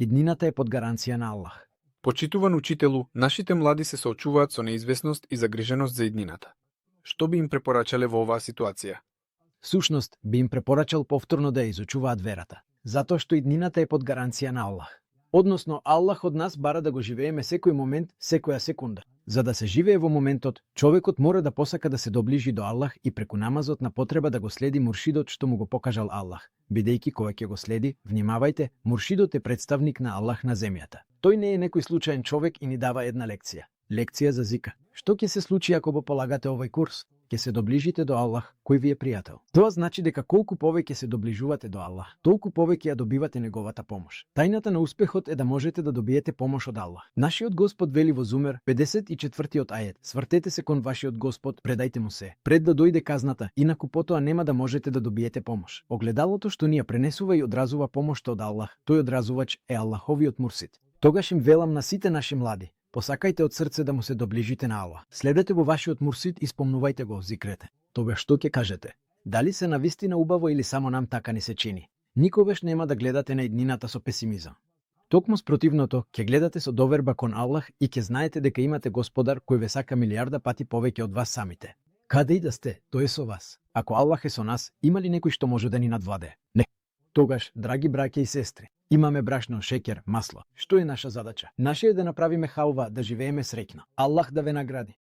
Иднината е под гаранција на Аллах. Почитуван учителу, нашите млади се соочуваат со неизвестност и загриженост за иднината. Што би им препорачале во оваа ситуација? Всушност, би им препорачал повторно да ја изучуваат верата, затоа што иднината е под гаранција на Аллах. Односно, Аллах од нас бара да го живееме секој момент, секоја секунда. За да се живее во моментот, човекот мора да посака да се доближи до Аллах и преку намазот на потреба да го следи муршидот што му го покажал Аллах. Бидејќи кога ќе го следи, внимавајте, муршидот е представник на Аллах на земјата. Тој не е некој случаен човек и ни дава една лекција. Лекција за зика. Што ќе се случи ако го полагате овој курс? Ќе се доближите до Аллах, кој ви е пријател. Тоа значи дека колку повеќе се доближувате до Аллах, толку повеќе ја добивате неговата помош. Тајната на успехот е да можете да добиете помош од Аллах. Нашиот Господ вели во Зумер 54-тиот ајет: свртете се кон вашиот Господ, предајте му се, пред да дојде казната, инаку потоа нема да можете да добиете помош. Огледалото што ни ја пренесува и одразува помошта од Аллах, тој одразувач е Аллаховиот мурсид. Тогаш им велам на сите наши млади: посакајте од срце да му се доближите на Аллах. Следете во вашиот мурсид и спомнувајте го, зикрете. Тогаш што ќе кажете? Дали се навистина убаво или само нам така ни се чини? Никогаш нема да гледате на иднината со песимизам. Токму спротивното, ќе гледате со доверба кон Аллах и ќе знаете дека имате Господар кој ве сака милиарда пати повеќе од вас самите. Каде и да сте, тој е со вас. Ако Аллах е со нас, има ли некој што може да ни надвладе? Не. Тогаш, драги браќа и сестри, имаме брашно, шеќер, масло. Што е наша задача? Наша е да направиме халва, да живееме среќно. Аллах да ве награди.